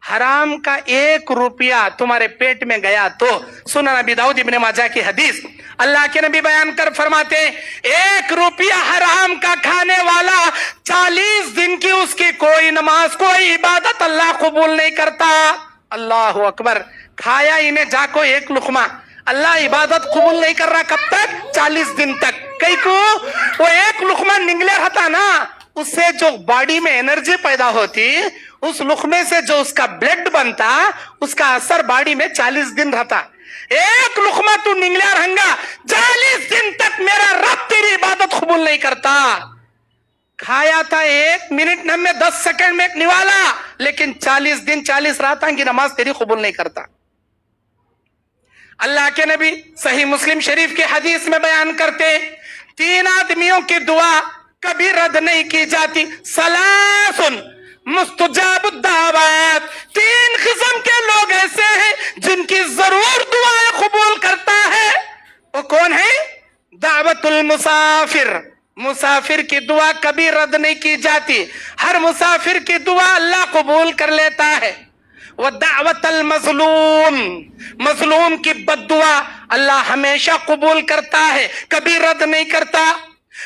حرام کا 1 روپیہ تمہارے پیٹ میں گیا تو، سنن نبی داؤد ابن ماجہ کی حدیث، اللہ کے نبی بیان کر فرماتے ہیں 1 روپیہ حرام کا کھانے والا 40 دن کی اس کی کوئی نماز کوئی عبادت اللہ قبول نہیں کرتا۔ اللہ اکبر، کھایا انہیں جا کو 1 لقمہ، اللہ عبادت قبول نہیں کر رہا کب تک؟ 40 دن تک۔ کئی کو وہ 1 لقمہ نگلے رہتا نا، اس سے جو باڈی میں انرجی پیدا ہوتی، اس لقمے سے جو اس کا بلڈ بنتا، اس کا اثر باڈی میں 40 دن رہتا۔ 1 لقمہ تو نگلیا رہنگا 40 دن تک میرا رب تیری عبادت قبول نہیں کرتا۔ کھایا تھا 1 منٹ میں 10 سیکنڈ میں ایک نوالا، لیکن 40 دن 40 راتوں کی نماز تیری قبول نہیں کرتا۔ اللہ کے نبی صحیح مسلم شریف کی حدیث میں بیان کرتے 3 آدمیوں کی دعا کبھی رد نہیں کی جاتی۔ ثلاثن مستجاب الدعوات، 3 قسم کے لوگ ایسے ہیں جن کی ضرور دعائیں قبول کرتا ہے۔ وہ کون ہے؟ دعوت المسافر، مسافر کی دعا کبھی رد نہیں کی جاتی، ہر مسافر کی دعا اللہ قبول کر لیتا ہے۔ ودعوت المظلوم، مظلوم کی بد دعا اللہ ہمیشہ قبول کرتا ہے، کبھی رد نہیں کرتا۔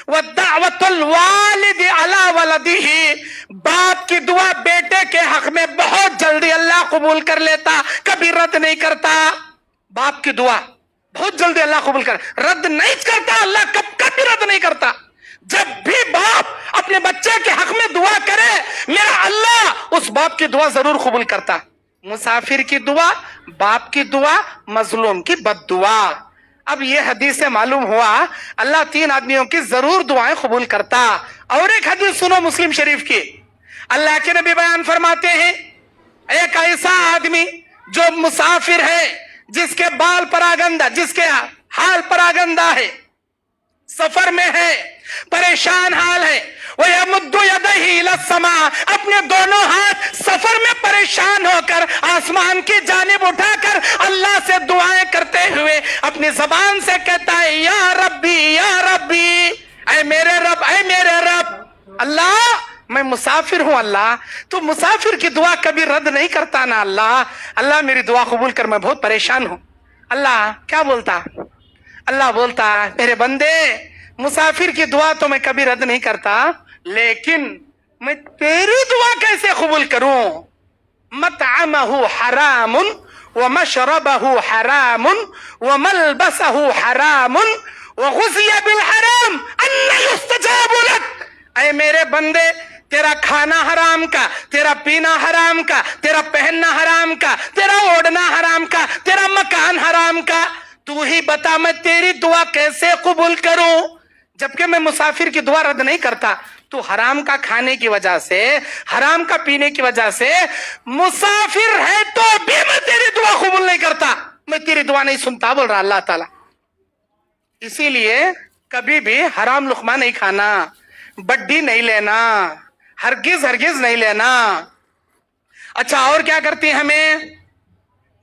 ودعوت الوالد علی ولدہ، باپ کی دعا بیٹے کے حق میں بہت جلدی اللہ قبول کر لیتا، کبھی رد نہیں کرتا۔ باپ کی دعا بہت جلدی اللہ قبول رد نہیں کرتا، اللہ کبھی رد نہیں کرتا۔ جب بھی باپ اپنے بچے کے حق میں دعا کرے، میرا اللہ اس باپ کی دعا ضرور قبول کرتا۔ مسافر کی دعا، باپ کی دعا، مظلوم کی بد دعا۔ اب یہ حدیث سے معلوم ہوا اللہ 3 آدمیوں کی ضرور دعائیں قبول کرتا۔ اور ایک حدیث سنو مسلم شریف کی، اللہ کے نبی بیان فرماتے ہیں ایک ایسا آدمی جو مسافر ہے، جس کے بال پراگندہ، جس کے حال پراگندہ ہے، سفر میں ہے، پریشان حال ہے، وَيَمُدُّ يَدَيْهِ إِلَى السَّمَاءِ، اپنے دونوں ہاتھ سفر میں پریشان ہو کر آسمان کی جانب اٹھا کر اللہ سے دعائیں کرتے ہوئے اپنی زبان سے کہتا ہے یا ربی یا ربی، اے میرے رب اے میرے رب، اللہ میں مسافر ہوں، اللہ تو مسافر کی دعا کبھی رد نہیں کرتا نا اللہ، اللہ میری دعا قبول کر، میں بہت پریشان ہوں۔ اللہ کیا بولتا؟ اللہ بولتا میرے بندے مسافر کی دعا تو میں کبھی رد نہیں کرتا، لیکن میں تیری دعا کیسے قبول کروں؟ مطعمہ حرام ومشربہ حرام وملبسہ حرام وغذی بالحرام ان یستجاب لک، اے میرے بندے تیرا کھانا حرام کا، تیرا پینا حرام کا، تیرا پہننا حرام کا، تیرا اوڑھنا حرام کا، تیرا مکان حرام کا، تو ہی بتا میں تیری دعا کیسے قبول کروں؟ جبکہ میں مسافر کی دعا رد نہیں کرتا، تو حرام کا کھانے کی وجہ سے، حرام کا پینے کی وجہ سے مسافر ہے تو بھی میں تیری دعا قبول نہیں کرتا، میں تیری دعا نہیں سنتا، بول رہا اللہ تعالیٰ۔ اسی لیے کبھی بھی حرام لقمہ نہیں کھانا، بڈی نہیں لینا، ہرگز ہرگز نہیں لینا۔ اچھا اور کیا کرتی ہمیں؟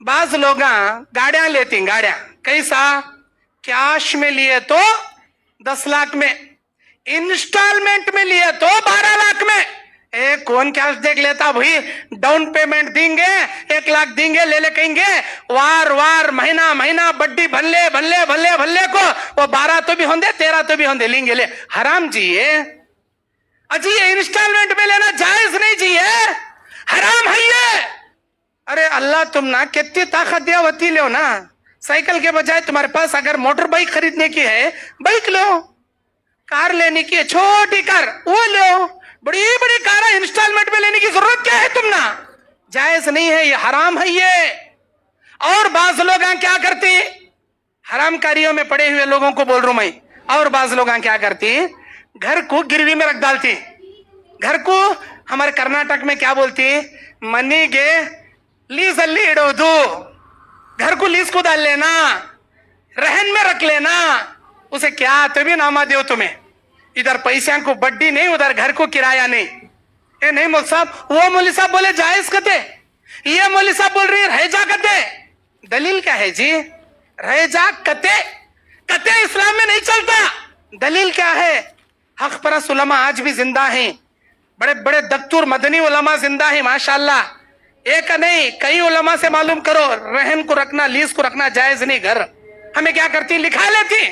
بعض لوگ گاڑیاں لیتی، گاڑیاں کیسا؟ کیش میں لیے تو 10 لاکھ میں، انسٹالمنٹ میں لیے تو 12 لاکھ میں۔ کون کیش دیکھ لیتا بھائی، ڈاؤن پیمنٹ دیں گے 1 لاکھ دیں گے، لے لے کہیں گے، وار وار مہینہ مہینہ بڈی بھلے بھلے بھلے بھلے کو وہ 12 تو بھی ہوندے 13 تو بھی ہوندے لیں گے، لے حرام جی یہ اجی، یہ انسٹالمنٹ میں لینا جائز نہیں جی، یہ حرام ہے یہ۔ ارے اللہ تم نا کتنی طاقت دیا ہوتی لو نا، سائیکل کے بجائے تمہارے پاس اگر موٹر بائک خریدنے کی ہے بائک لو، کار لینے کی ہے چھوٹی کار وہ لو، بڑی بڑی کار انسٹالمنٹ میں لینے کی ضرورت کیا ہے تم نا؟ جائز نہیں ہے یہ، حرام ہے یہ۔ اور بعض لوگ کیا کرتے ہیں، حرام کاریوں میں پڑے ہوئے لوگوں کو بول رہا ہوں میں، اور بعض لوگ کیا کرتے ہیں، گھر کو گروی میں رکھ ڈالتے، گھر کو ہمارے کرناٹک میں کیا بولتے ہیں، منی گے لیز الی اڑوದು، گھر کو لیز کو ڈال لینا، رہن میں رکھ لینا، اسے کیا تبھی نامہ دیو تمہیں، ادھر پیسوں کو بڈی نہیں، ادھر گھر کو کرایہ نہیں۔ اے نہیں مول صاحب، وہ مولی صاحب بولے جائز کہتے، یہ مولی صاحب بول رہی رہ جا کہتے، دلیل کیا ہے جی؟ رہ جا کہتے کہتے اسلام میں نہیں چلتا، دلیل کیا ہے؟ حق پرست علماء آج بھی زندہ ہیں، بڑے بڑے دکتور مدنی علماء زندہ ہیں ماشاءاللہ، एक नहीं, कई उलमा से मालूम करो, रहन को रखना, लीज को रखना जायज नहीं। घर हमें क्या करती, लिखा लेती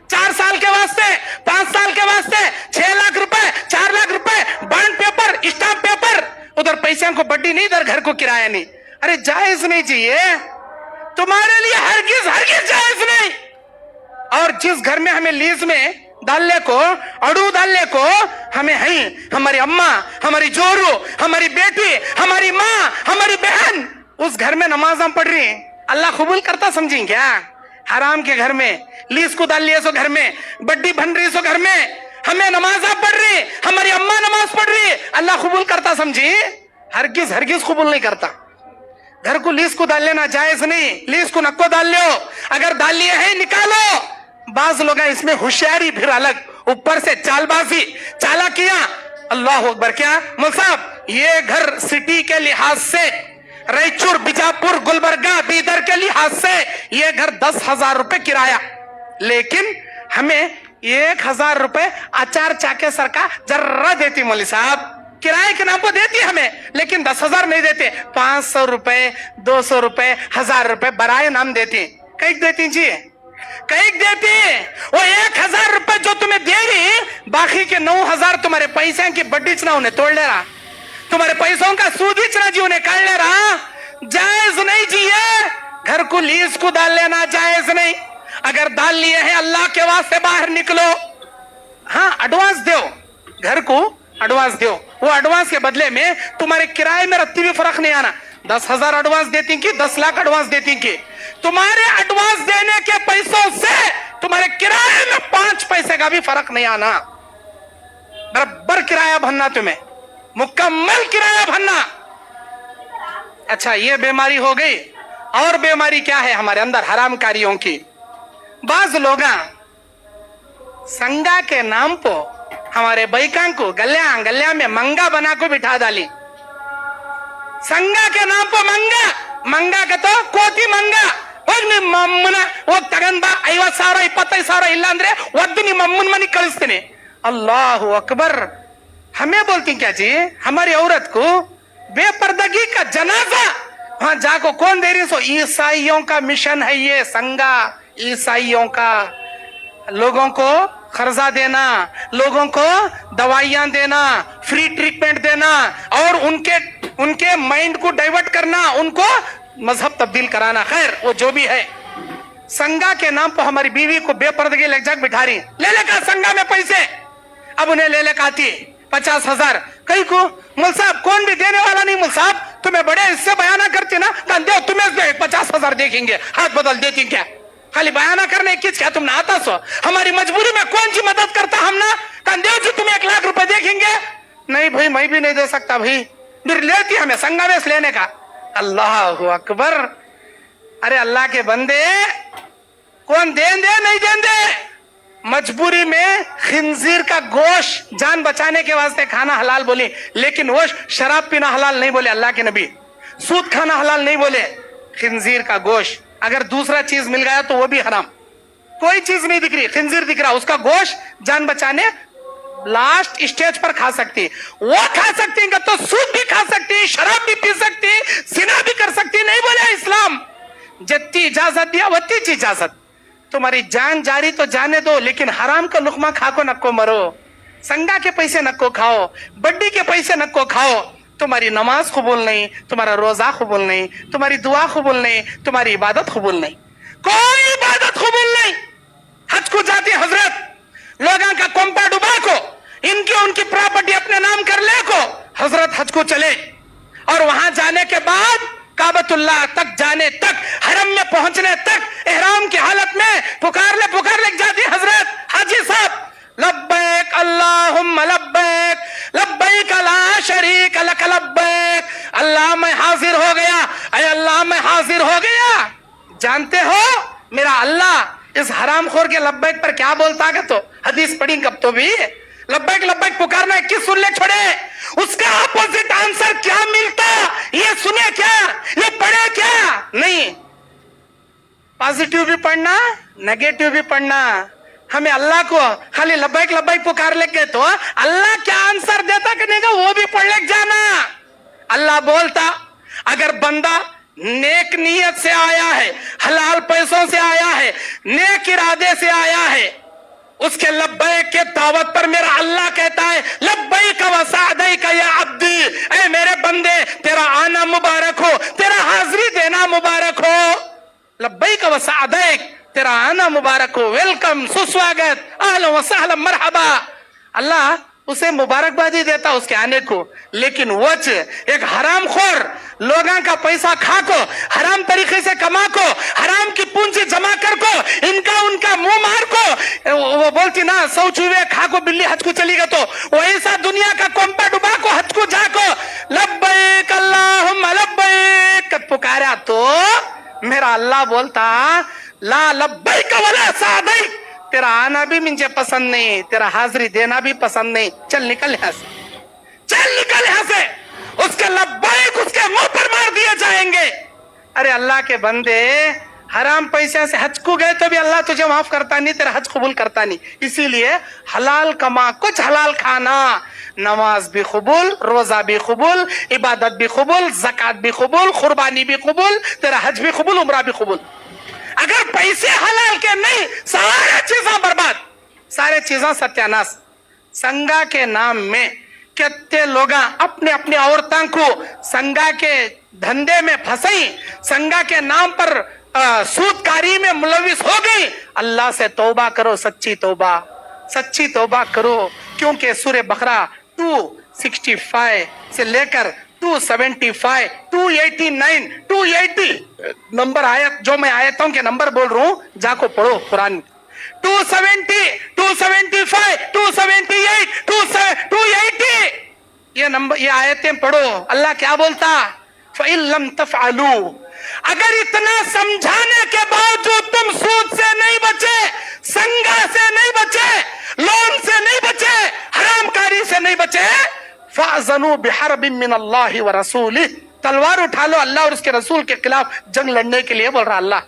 4 साल के वास्ते, 5 साल के वास्ते 6 लाख रुपए, 4 लाख रुपए, बॉन्ड पेपर, स्टाम्प पेपर, उधर पैसे को बड्डी नहीं, इधर घर को किराया नहीं। अरे जायज नहीं चाहिए तुम्हारे लिए, हरगिज हरगिज जायज नहीं। और जिस घर में हमें लीज में डालने को, अड़ू डालने को हमें है, हमारी अम्मा, हमारी जोरू, हमारी बेटी, हमारी माँ, हमारी बहन, उस घर में नमाज हम पढ़ रही, अल्लाह कबूल करता समझें क्या? हराम के घर में लीज को डाल लिया सो घर में, बड्डी बन रही सो घर में, हमें नमाज आप पढ़ रही, हमारी अम्मा नमाज पढ़ रही, अल्लाह कबूल करता समझी? हरगिज हरगिज कबूल नहीं करता। घर को लीज को डाल लेना जायज नहीं, लीज को नक्को डाल लो, अगर डाल लिए है निकालो। बाज लोग हैं इसमें होशियारी फिर अलग, ऊपर से चालबाजी, चालाकियां, अल्लाह अकबर। क्या मौल साहब, ये घर सिटी के लिहाज से, रायचूर, बीजापुर, गुलबर्गा, बीदर के लिहाज से ये घर 10,000 रुपए किराया, लेकिन हमें 1,000 रुपए अचार चाके सरकार जर्रा देती मौली साहब, किराए के नाम पर देती हमें, लेकिन 10,000 नहीं देते, 500 रुपए, 200 रुपए, 1,000 रुपए बराए नाम देती। कई देती जी, कई देती। वो 1,000 रुपए जो तुम्हें दे रही, बाकी के 9,000 तुम्हारे पैसे की बड्डी चना उन्हें तोड़ ले रहा, तुम्हारे पैसों का सूद ही चना जी उन्हें काट ले रहा। जायज नहीं जी, ये घर को लीज को डाल लेना जायज नहीं। अगर डाल लिए हैं अल्लाह के वास्ते बाहर निकलो। हाँ, एडवांस दो, घर को एडवांस दो, वो एडवांस के बदले में तुम्हारे किराए में रत्ती भी फर्क नहीं आना। 10,000 एडवांस देती कि 10 लाख एडवांस देती कि, तुम्हारे एडवांस देने के पैसों से तुम्हारे किराए में 5 पैसे का भी फर्क नहीं आना। बराबर किराया भरना, तुम्हें मुकम्मल किराया भरना। अच्छा, ये बीमारी हो गई। और बीमारी क्या है हमारे अंदर हराम कारियों की? बाज लोग संगा के नाम पर हमारे बैकां को गल्या गल्या में मंगा बना को बिठा डाली। संगा के नाम पर मंगा, मंगा का तो कोती मंगा, ಮಮ್ಮನ ಹೋಗಿ ತಗಂದ 50,000 25,000 ಇಲ್ಲ ಅಂದ್ರೆ ಒದ್ದು ನಿಮ್ಮ ಅಮ್ಮನ ಮನೆ ಕಳಿಸ್ತೀನಿ। अल्लाह अकबर। हमें बोलती क्या जी, हमारी औरत को बेपर्दगी का जनाजा वहां जाको कौन दे रही? सो ईसाइयों का मिशन है ये, संगा ईसाइयों का, लोगों को खर्जा देना, लोगों को दवाइयां देना, फ्री ट्रीटमेंट देना, और उनके माइंड को डाइवर्ट करना, उनको मजहब तब्दील कराना। खैर वो जो भी है, संगा के नाम पर हमारी बीवी को बेपर्दगी ले जाकर बिठा रही, ले लेकर संगा में पैसे, अब उन्हें ले लेकर आती 50,000। कई को मुल साहब कौन भी देने वाला नहीं, मुल साहब तुम्हें बड़े इससे बयाना करती ना, दे तुम्हें 50,000 देखेंगे, हाथ बदल देती क्या? खाली बयाना करने की क्या तुमने आता सो? हमारी मजबूरी में कौन सी मदद करता हम ना? देव जी तुम्हें 1 लाख रुपए देखेंगे? नहीं भाई, मैं भी नहीं दे सकता भाई, फिर लेती हमें संगा में लेने का। अल्लाह अकबर। अरे अल्लाह के बंदे, कौन दें दे नहीं दें दे, मजबूरी में खिंजीर का गोश्त जान बचाने के वास्ते खाना हलाल बोली, लेकिन वो शराब पीना हलाल नहीं बोले अल्लाह के नबी, सूद खाना हलाल नहीं बोले। खिंजीर का गोश्त, अगर दूसरा चीज मिल गया तो वो भी हराम। कोई चीज नहीं दिख रही, खिंजीर दिख रहा, उसका गोश्त जान बचाने लास्ट स्टेज पर खा सकती, वो खा सकती, तो सूद भी खा सकती, शराब भी पी सकती, जिना भी कर सकती। नहीं बोले इस्लाम, जितनी इजाजत दिया वत्ती ची इजाजत। तुम्हारी जान जारी तो जाने दो, लेकिन हराम का लुकमा खाको नक्को मरो, संगा के पैसे नक्को खाओ, बड्डी के पैसे नक्को खाओ। तुम्हारी नमाज कबूल नहीं, तुम्हारा रोजा कबूल नहीं, तुम्हारी दुआ कबूल नहीं, तुम्हारी इबादत कबूल नहीं, कोई इबादत कबूल नहीं। हज को जाती हजरत, लोगों का कोंपा डुबा को, इनकी उनकी प्रॉपर्टी अपने नाम कर ले को हजरत हज को चले, और वहां जाने के बाद काबतुल्लाह तक जाने तक, हरम में पहुंचने तक, एहराम की हालत में पुकार ले जाती हजरत, हाजी साहब लब्बैक अल्लाहुम्मा लब्बैक, लब्बैक ला शरीक लक लब्बैक, अल्लाह मैं हाजिर हो गया, अरे अल्लाह मैं हाजिर हो गया। जानते हो मेरा अल्लाह इस हरामखोर के लब्बैक पर क्या बोलता है? तो हदीस पढ़ी कब तो भी, लब्बैक लब्बैक पुकारना 21 सुन ले छोड़े, उसका अपोजिट आंसर क्या मिलता ये सुने क्या, ये पढ़े क्या? नहीं, पॉजिटिव भी पढ़ना, नेगेटिव भी पढ़ना। हमें अल्लाह को खाली लब्बैक लब्बैक पुकार लेके तो अल्लाह क्या आंसर देता कि नहीं वो भी पढ़ ले जाना। अल्लाह बोलता اگر بندہ نیک نیت سے آیا ہے, حلال پیسوں سے آیا ہے, نیک ارادے سے آیا ہے, اس کے لبیک کے دعوت پر میرا اللہ کہتا ہے لبیک و سعدیک یا عبدی, اے میرے بندے تیرا آنا مبارک ہو, تیرا حاضری دینا مبارک ہو. لبیک و سعدیک, تیرا آنا مبارک ہو, ویلکم, سسواگت, اہلا و سہلا, مرحبا. اللہ اسے مبارکبادی دیتا اس کے آنے کو. لیکن وچ ایک حرام خور لوگاں کا پیسہ کھا کو, حرام طریقے سے کما کو, حرام کی پونجی جمع کر کو, ان کا منہ مار کو, وہ بولتی نا سو چوہے کھا کو بلی حج کو چلی گا, تو وہ ایسا دنیا کا کومپا ڈبا کو حج کو جا کو لبیک اللہم لبیک پکارا, تو میرا اللہ بولتا لا لبیک ولا سعدیک, تیرا آنا بھی مجھے پسند نہیں, تیرا حاضری دینا بھی پسند نہیں, چل نکل یہاں سے, چل نکل یہاں سے. اس کے لبیک اس کے منہ پر مار دیے جائیں گے. ارے اللہ کے بندے, حرام پیسے سے حج کو گئے تو بھی اللہ تجھے معاف کرتا نہیں, تیرا حج قبول کرتا نہیں. اسی لیے حلال کما, کچھ حلال کھانا, نماز بھی قبول, روزہ بھی قبول, عبادت بھی قبول, زکات بھی قبول, قربانی بھی قبول, تیرا حج بھی قبول, عمرہ بھی قبول. اگر پیسے حلال کے نہیں, سارے چیزاں برباد, سارے چیزاں ستیاناس. سنگا کے نام میں کتنے لوگ اپنے اپنی عورتوں کو سنگا کے دھندے میں پھنسیں, سنگا کے نام پر سودکاری میں ملوث ہو گئی. اللہ سے توبہ کرو, سچی توبہ, سچی توبہ کرو, کیونکہ سورہ بقرہ 265 سے لے کر 275 289 280 نمبر آیت, جو میں آیتوں کے نمبر بول رہا ہوں جا کو پڑھو قرآن. 270 275 278 280 یہ نمبر, یہ آیتیں پڑھو. اللہ کیا بولتا, فَإِن لَمْ تَفْعَلُوا, اگر اتنا سمجھانے کے باوجود تم سود سے نہیں بچے, سنگا سے نہیں بچے, لون سے نہیں بچے, حرام کاری سے نہیں بچے, فَأْذَنُوا بِحَرْبٍ مِّنَ اللَّهِ وَرَسُولِهِ, تلوار اٹھا لو اللہ اور اس کے رسول کے خلاف جنگ لڑنے کے لیے. بول رہا اللہ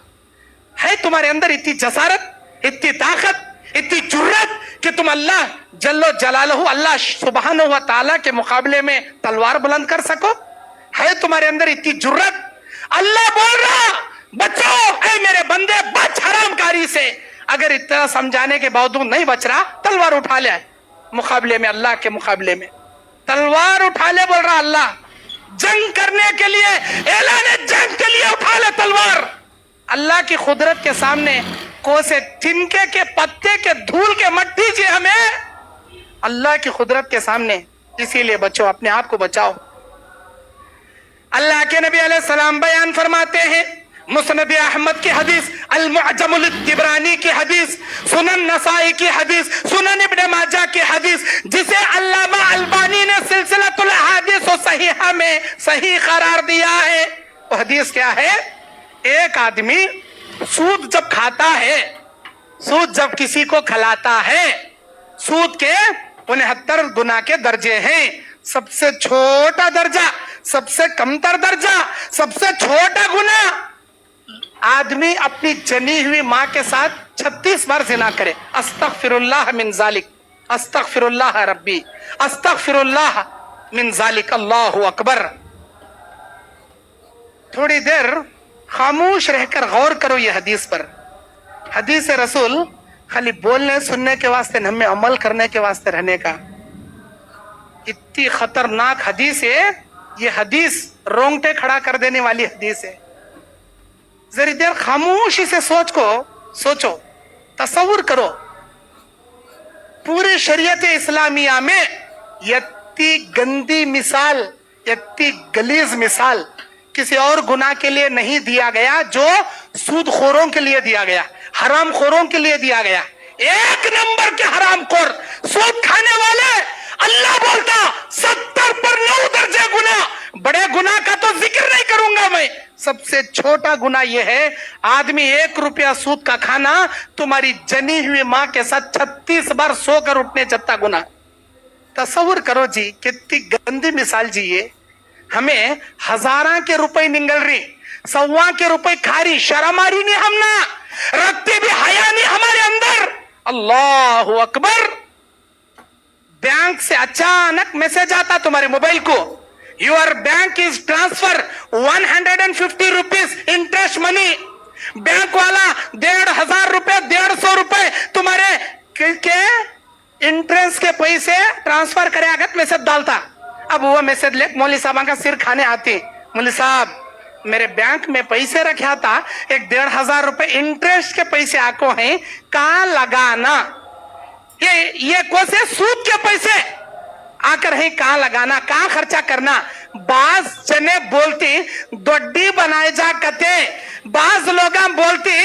ہے تمہارے اندر اتنی جسارت, اتنی طاقت, اتنی جرت کہ تم اللہ جل جلالہ, اللہ سبحانہ و تعالیٰ کے مقابلے میں تلوار بلند کر سکو؟ ہے تمہارے اندر اتنی جرت؟ اللہ بول رہا بچو, اے میرے بندے بچ حرام کاری سے. اگر اتنا سمجھانے کے باوجود نہیں بچ رہا, تلوار اٹھا لے مقابلے میں, اللہ کے مقابلے میں تلوار اٹھا لے. بول رہا اللہ جنگ کرنے کے لیے, اعلان جنگ کے لیے اٹھا لے تلوار. اللہ کی قدرت کے سامنے کوسے تنکے کے پتے کے دھول کے مت دیجیے ہمیں, اللہ کی قدرت کے سامنے. اسی لیے بچو, اپنے آپ کو بچاؤ. اللہ کے نبی علیہ السلام بیان فرماتے ہیں, مسند احمد کی حدیث, المعجم الطبرانی کی حدیث, سنن نسائی کی حدیث, سنن ابن ماجہ کی حدیث, جسے علامہ البانی نے سلسلۃ الاحادیث صحیحہ میں صحیح قرار دیا ہے. وہ حدیث کیا ہے, ایک آدمی سود جب کھاتا ہے, سود جب کسی کو کھلاتا ہے, سود کے 69 گناہ کے درجے ہیں. سب سے چھوٹا درجہ, سب سے کمتر درجہ, سب سے چھوٹا گناہ, آدمی اپنی جنی ہوئی ماں کے ساتھ 36 بار زنا کرے. استغفر اللہ من ذالک, استغفر اللہ ربی, استغفر اللہ من ذالک, اللہ اکبر. تھوڑی دیر خاموش رہ کر غور کرو یہ حدیث پر. حدیث رسول خالی بولنے سننے کے واسطے, ہمیں عمل کرنے کے واسطے رہنے کا. اتنی خطرناک حدیث ہے یہ, حدیث رونگٹے کھڑا کر دینے والی حدیث ہے. ذرا دیر خاموشی سے سوچو, تصور کرو, پورے شریعت اسلامیہ میں اتنی گندی مثال, اتنی غلیظ مثال کسی اور گناہ کے لیے نہیں دیا گیا جو سود خوروں کے لیے دیا گیا, حرام خوروں کے لیے دیا گیا. ایک نمبر کے حرام خور, سود کھانے والے. اللہ بولتا 70 پر 9 درجے گناہ. بڑے گناہ کا تو ذکر نہیں کروں گا میں, سب سے چھوٹا گناہ یہ ہے آدمی 1 روپیہ سود کا کھانا, تمہاری جنی ہوئی ماں کے ساتھ 36 بار سو کر اٹھنے جتنا گناہ. تصور کرو جی, کتنی گندی مثال جی. یہ ہمیں ہزاراں کے روپے نگل رہی, 100 کے روپے کھا رہی, شرم آ رہی نہیں, ہم نہ رکھتے بھی حیا نہیں ہمارے اندر. اللہ اکبر. بینک سے اچانک میسج آتا تمہارے موبائل کو your bank is transfer 150 rupees interest money. Bank वाला 1,500 रुपए 150 रुपए तुम्हारे के इंटरेस्ट के पैसे ट्रांसफर करे आगत मैसेज डालता. अब वो मैसेज ले मौली साहब का सिर खाने आती. मौली साहब मेरे बैंक में पैसे रखा था, एक 1,500 रुपए इंटरेस्ट के पैसे आको हैं, कहाँ लगाना? ये कोसे सूद के पैसे आकर है, कहाँ लगाना, कहाँ खर्चा करना? बाज जने बोलती दोड्डी बनाए जा कते, बाज लोग बोलती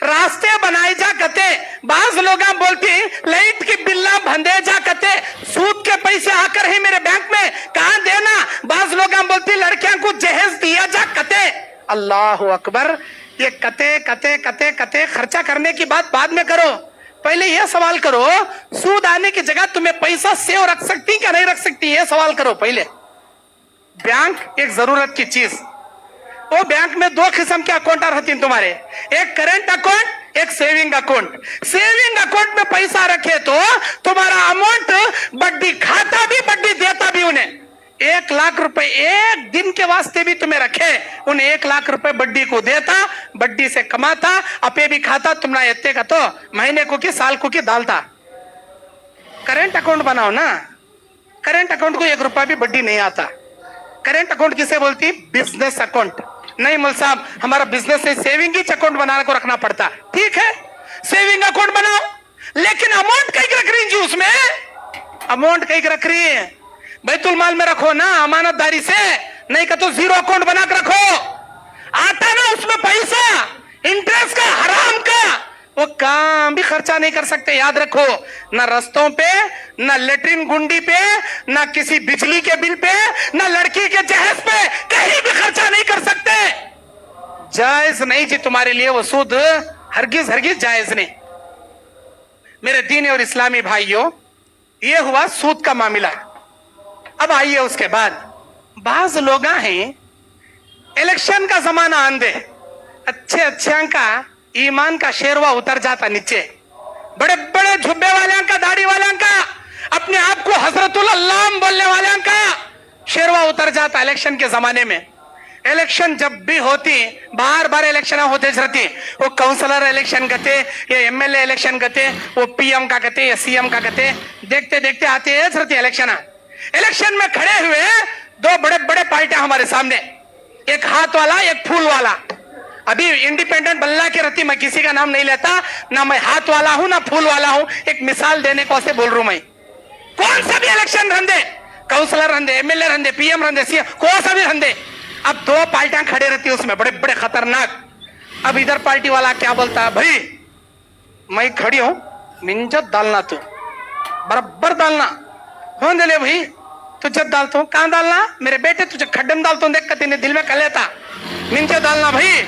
रास्ते बनाए जा कते, बाज लोग बोलती लाइट की बिल्ला बंधे जा कते. सूद के पैसे आकर है मेरे बैंक में, कहाँ देना? बाज लोग बोलती लड़कियों को जहेज दिया जा कते. अल्लाह अकबर. ये कते कते कते कते खर्चा करने की बात बाद में करो, पहले यह सवाल करो सूद आने की जगह तुम्हें पैसा सेव रख सकती क्या नहीं रख सकती, यह सवाल करो पहले. बैंक एक जरूरत की चीज. वो बैंक में 2 किस्म के अकाउंट रहती हैं तुम्हारे, एक करेंट अकाउंट एक सेविंग अकाउंट. सेविंग अकाउंट में पैसा रखे तो तुम्हारा अमाउंट बड्डी खाता भी बड्डी देता भी. उन्हें 1 लाख रुपए एक दिन के वास्ते भी तुम्हें रखे, उन्हें 1 लाख रुपए बड्डी को देता, बड्डी से कमाता, अपे भी खाता. तुम ना एत्ते का तो महीने को की साल को की डालता. करेंट अकाउंट बनाओ ना. करेंट अकाउंट को 1 रुपया भी बड्डी नहीं आता. करेंट अकाउंट किसे बोलती? Business account. नहीं मौल साहब हमारा बिजनेस से सेविंग ही अकाउंट बनाने को रखना पड़ता. ठीक है सेविंग अकाउंट बनाओ, लेकिन अमाउंट कहीं रख रही जी, उसमें अमाउंट कहीं रख रही है बैतुल माल में रखो ना, अमानतदारी से. नहीं का तो जीरो अकाउंट बना कर रखो, आता ना उसमें पैसा इंटरेस्ट का हराम का, वो काम भी खर्चा नहीं कर सकते. याद रखो, ना रस्तों पे, ना लेटरिन गुंडी पे, ना किसी बिजली के बिल पे, ना लड़की के जहेज पे, कहीं भी खर्चा नहीं कर सकते. जायज नहीं जी तुम्हारे लिए वो सूद, हरगिज हरगिज जायज नहीं. मेरे दीनी और इस्लामी भाइयों, ये हुआ सूद का मामला. अब आइए उसके बाद बाज लोग हैं इलेक्शन का जमाना आंदे, अच्छे अच्छे का ईमान का शेरवा उतर जाता नीचे, बड़े बड़े झुब्बे वाले का, दाढ़ी वाले का, अपने आप को हजरतुल अल्लाह बोलने वाले का शेरवा उतर जाता इलेक्शन के जमाने में. इलेक्शन जब भी होती, बार बार इलेक्शन होते रहती, वो काउंसलर इलेक्शन कहते, या एमएलए इलेक्शन कहते, वो पीएम का कहते या सीएम का कहते, देखते देखते आते रहती इलेक्शन. इलेक्शन में खड़े हुए 2 बड़े बड़े पार्टियां हमारे सामने, एक हाथ वाला एक फूल वाला. अभी इंडिपेंडेंट बल्ला के रहती, मैं किसी का नाम नहीं लेता, ना मैं हाथ वाला हूं ना फूल वाला हूं, एक मिसाल देने को से बोल रहा हूं मैं. कौन सा भी इलेक्शन रंदे, काउंसलर रंदे, एमएलए रंदे, पीएम रंदे, सीएम, कौन सा भी रंदे, अब 2 पार्टियां खड़े रहती है उसमें, बड़े बड़े खतरनाक. अब इधर पार्टी वाला क्या बोलता, भाई मैं खड़ी हूं, मिंजत डालना, तू बराबर डालना. कौन दे ले भाई, तुझे डालता हूं, कहां डालना? मेरे बेटे तुझे खड्डे में डालता हूं, देख कर दिल में कर लेता, मिंजत डालना भाई.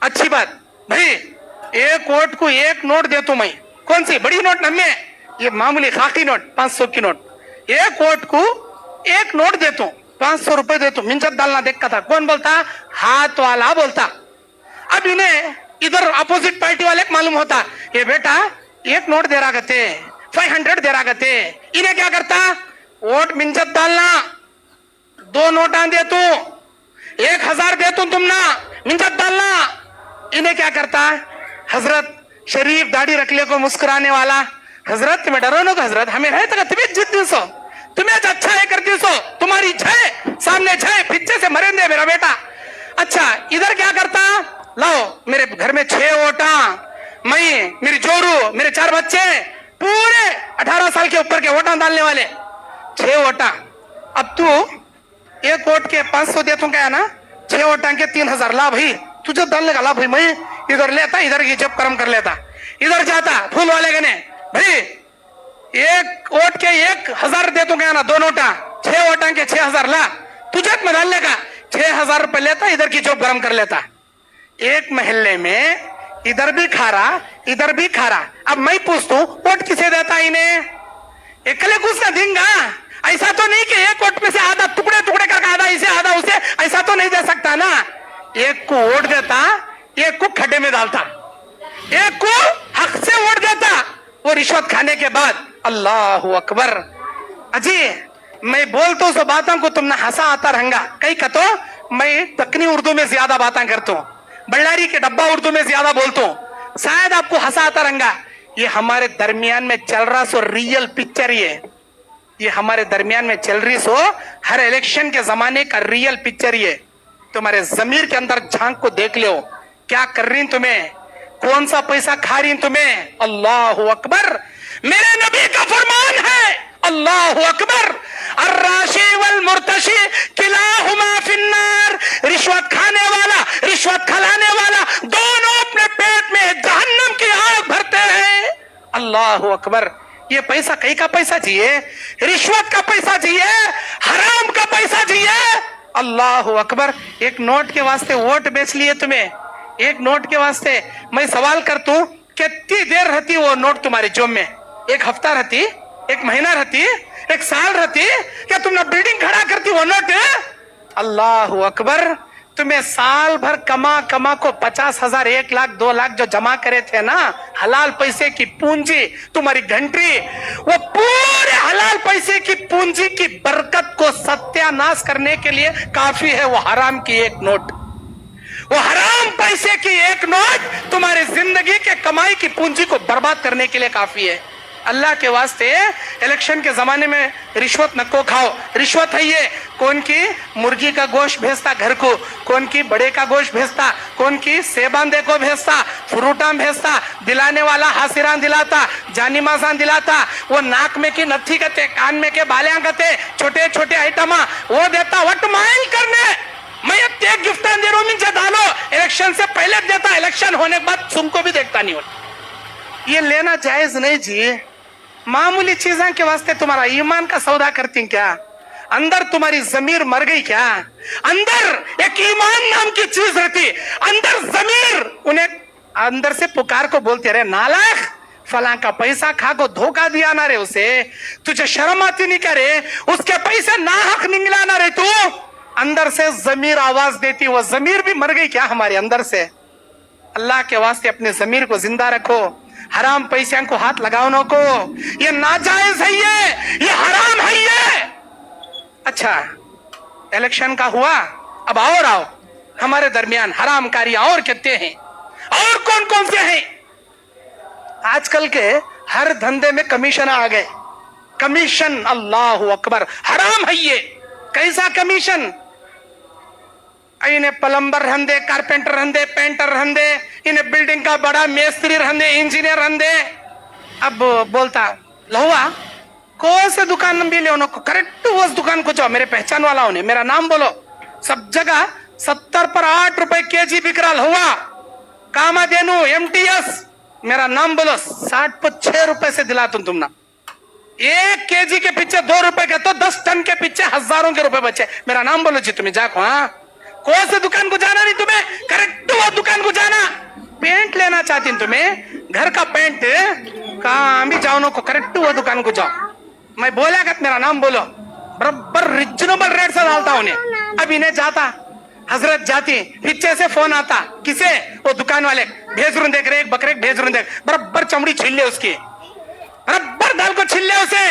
अच्छी बात भाई, 1 वोट को 1 नोट दे तू. मैं कौन सी बड़ी नोट हमें, ये मामूली खाकी नोट 500 की नोट, 1 वोट को 1 नोट दे तू, 500 रुपए दे तू, मिंजत डालना. देखा था कौन बोलता? हाथ वाला बोलता. अब इन्हें इधर अपोजिट पार्टी वाले मालूम होता, ये बेटा 1 नोट दे रहा कहते, 500 दे रहा कहते. इन्हें क्या करता? वोट मिंजत डालना, 2 नोटा दे तू, 1000 दे तू, तुम ना मिंजत डालना. इन्हें क्या करता? हजरत शरीफ दाढ़ी रख ले को मुस्कुराने वाला, हजरत तुम्हें डरो ना, हजरत हमें है तक तुम्हें जिद्दी सो, तुम्हें अच्छा है करती सो, तुम्हारी छे सामने छे, पीछे से मरेंगे मेरा बेटा. अच्छा इधर क्या करता? लाओ मेरे घर में 6 वोटा, मैं, मेरी जोरू, मेरे 4 बच्चे, पूरे 18 साल के ऊपर के वोटा डालने वाले, 6 वोटा. अब तू 1 वोट के 500 दे तू क्या ना, 6 वोटा के 3000 ला भाई, तुझे डालने का ला भाई. मैं इधर लेता, इधर की जब कर्म कर लेता, इधर जाता फूल वाले गने, भाई 1 वोट के 1000 दे तू क्या ना, 2 नोटा, 6 वोटा के 6000 ला, तुझे में डालने का 6000 रुपए लेता, इधर की जॉब गर्म कर लेता. एक महल्ले में इधर भी खा रहा, इधर भी खा रहा. अब मैं पूछता हूं वोट किसे देता? इन्हें एकले कुछ ना देंगा. ऐसा तो नहीं कि 1 वोट में से आधा टुकड़े टुकड़े करके, आधा इसे आधा उसे, ऐसा तो नहीं दे सकता ना. 1 को वोट देता, 1 को खड्डे में डालता, 1 को हक से वोट देता, वो रिश्वत खाने के बाद. अल्लाह अकबर. अजी मैं बोलता हूँ सो बातों को तुमने हंसा आता रहेगा, कहीं का तो मैं दक्कनी उर्दू में ज्यादा बातें करता हूँ, बल्लारी के डब्बा उर्दू में ज्यादा बोलता हूँ, शायद आपको हंसा आता रहेगा। ये हमारे दरमियान में चल रहा सो रियल पिक्चर, ये हमारे दरमियान में चल रही सो हर इलेक्शन के जमाने का रियल पिक्चर। ये तुम्हारे जमीर के अंदर झांक को देख लो, क्या कर रही तुम्हें, कौन सा पैसा खा रही तुम्हें। अल्लाह अकबर, मेरे नबी का फरमान है, अल्लाह अकबर, अर्राशी वल मुर्तशी किलाहुमा फिन्नार। रिश्वत खाने वाला, रिश्वत खिलाने वाला, दोनों अपने पेट में जहन्नम की आग भरते हैं। अल्लाह अकबर, ये पैसा कहीं का पैसा चाहिए, रिश्वत का पैसा चाहिए, हराम का पैसा चाहिए। अल्लाह अकबर, एक नोट के वास्ते वोट बेच लिए तुम्हें, एक नोट के वास्ते। मैं सवाल करता हूं, कितनी देर रहती वो नोट तुम्हारे जेब में, एक हफ्ता रहती, एक महीना रहती, एक साल रहती, क्या तुमने बिल्डिंग खड़ा करती वो नोट। अल्लाह अकबर, तुम्हें साल भर कमा कमा को 50,000, 1 लाख, 2 लाख जो जमा करे थे ना, हलाल पैसे की पूंजी, तुम्हारी घंटी, वो पूरे हलाल पैसे की पूंजी की बरकत को सत्यानाश करने के लिए काफी है वो हराम की एक नोट। वो हराम पैसे की एक नोट तुम्हारी जिंदगी के कमाई की पूंजी को बर्बाद करने के लिए काफी है। अल्लाह के वास्ते इलेक्शन के जमाने में रिश्वत नको खाओ। रिश्वत है ये, कौन की मुर्गी का गोश्त भेजता घर को, कौन की बड़े का गोश्त भेजता, कौन की सेबांदे को भेजता, फ्रूटा भेजता, दिलाने वाला हासिरान दिलाता, जानी मासान दिलाता, वो नाक में की नथी कते, कान में के बालियां कते, छोटे छोटे आइटमा वो देता वट माइल करने। मैं एक गिफ्ट दे रहा हूं, डालो इलेक्शन से पहले देता, इलेक्शन होने के बाद तुमको भी देखता नहीं होता। ये लेना जायज नहीं जी। मामूली चीजों के वास्ते तुम्हारा ईमान का सौदा करती क्या? अंदर तुम्हारी जमीर मर गई क्या? अंदर एक ईमान नाम की चीज रहती, अंदर जमीर उन्हें अंदर से पुकार को बोलते रहे, नालायक फला का पैसा खा को धोखा दिया ना रे उसे, तुझे शर्म आती नहीं करे, उसके पैसे नाहक निकला ना रे तू। अंदर से जमीर आवाज देती, वो जमीर भी मर गई क्या हमारे अंदर से? अल्लाह के वास्ते अपने जमीर को जिंदा रखो, हराम पैसे को हाथ लगाओ न को, ये नाजायज है, ये हराम है ये। अच्छा, इलेक्शन का हुआ, अब और आओ हमारे दरमियान हराम कारियां और कितने हैं, और कौन कौन से हैं? आजकल के हर धंधे में कमीशन आ गए, कमीशन, अल्लाह अकबर, हराम है ये। कैसा कमीशन? इन्हें प्लम्बर रहंदे, कारपेंटर रहंदे, पेंटर रहंदे, इन्हें बिल्डिंग का बड़ा मेस्त्री रहंदे, इंजीनियर रहंदे। अब बोलता लहुआ कौन से दुकान भी ले करेक्ट उस दुकान को जाओ, मेरे पहचान वाला होने, मेरा नाम बोलो। सब जगह 70 पर 8 रुपए केजी बिक रहा लहुआ, कामा देनु MTS, मेरा नाम बोलो। 60 पर 6 रुपए से दिला तुम ना, 1 केजी के पीछे 2 रुपए के, तो 10 टन के पीछे हजारों के रुपए बचे। मेरा नाम बोलो जी तुम्हें जाको। हाँ, कौन से दुकान को जाना नहीं तुम्हें, करेक्ट वो दुकान को जाना। पेंट लेना चाहती तुम्हें, घर का पेंट, कहाँ भी जाओ को, करेक्ट वो दुकान को जाओ। मैं बोला कि मेरा नाम बोलो, बराबर रिजनेबल रेट से डालता उन्हें। अब इन्हें जाता, हजरत जाती, पीछे से फोन आता, किसे? वो दुकान वाले, भेज रू देख रहे, एक बकरे भेज रू देख, बराबर चमड़ी छील ले उसकी, बराबर दाल को छील ले उसे।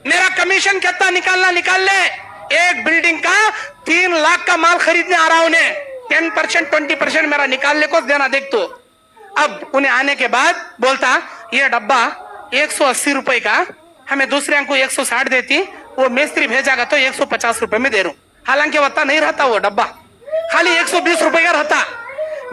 मेरा कमीशन कितना निकालना निकाल ले। एक बिल्डिंग का 3 लाख का माल खरीदने आ रहा उन्हें, 10% 20% मेरा निकालने को देना देख तो। अब उन्हें आने के बाद बोलता, ये डब्बा 180 रुपए का, हमें दूसरे को 160 देती, वो मिस्त्री भेजागा तो 150 रुपए में दे रहा हूं। हालांकि वत्ता नहीं रहता वो डब्बा, खाली 120 रुपए का रहता।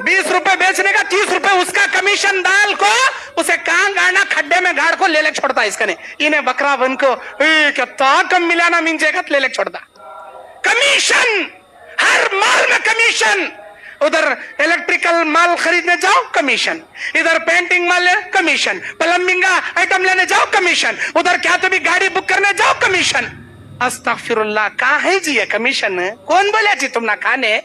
20 रुपए बेचने का 30 रुपए उसका कमीशन डाल को उसे कहां गाड़ना, खड्डे में गाड़ को ले छोड़ता। इसका ने इन्हें बकरा बन को कितना कम मिलाना मिंजेगा ले छोड़ता। कमीशन, हर माल में कमीशन। उधर इलेक्ट्रिकल माल खरीदने जाओ कमीशन, इधर पेंटिंग माल ले कमीशन, प्लम्बिंग का आइटम लेने जाओ कमीशन, उधर क्या तो भी गाड़ी बुक करने जाओ कमीशन। अस्तगफिरुल्लाह, कहाँ है जी ये कमीशन? कौन बोला जी तुम ना खाने?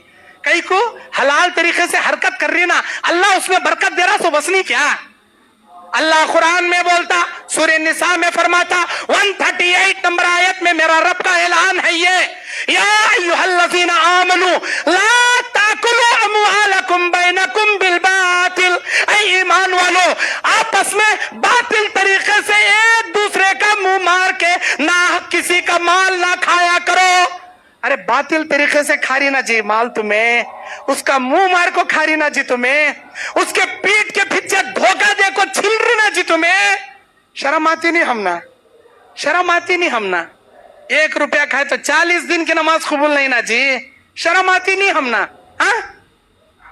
कई को हलाल तरीके से हरकत कर रही ना, अल्लाह उसमें बरकत दे रहा, सो बस नहीं क्या? अल्लाह कुरान में बोलता, सूरह निसा में फरमाता, 138 नंबर आयत में मेरा रब का ऐलान है ये, या अय्युहल्लज़ीना आमनू ला ताकुलू अमवालकुम बैनकुम बिल बातिल। ऐ ईमान वालो, आपस में बातिल तरीके से एक दूसरे का मुंह मार के ना किसी का माल ना बातिल तरीके से खा रही ना जी माल तुम्हें, उसका मुंह मार को खा रही ना जी तुम्हें, उसके पीठ के पीछे धोखा दे को छिल रही ना जी तुम्हें, शर्म आती नहीं हम ना, शर्म आती नहीं हम ना। 1 रुपया खाए तो 40 दिन की नमाज कबूल नहीं ना जी, शर्म आती नहीं हम ना। हाँ,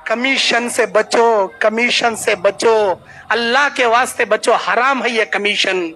कमीशन से बचो, कमीशन से बचो, अल्लाह के वास्ते बचो, हराम है ये कमीशन।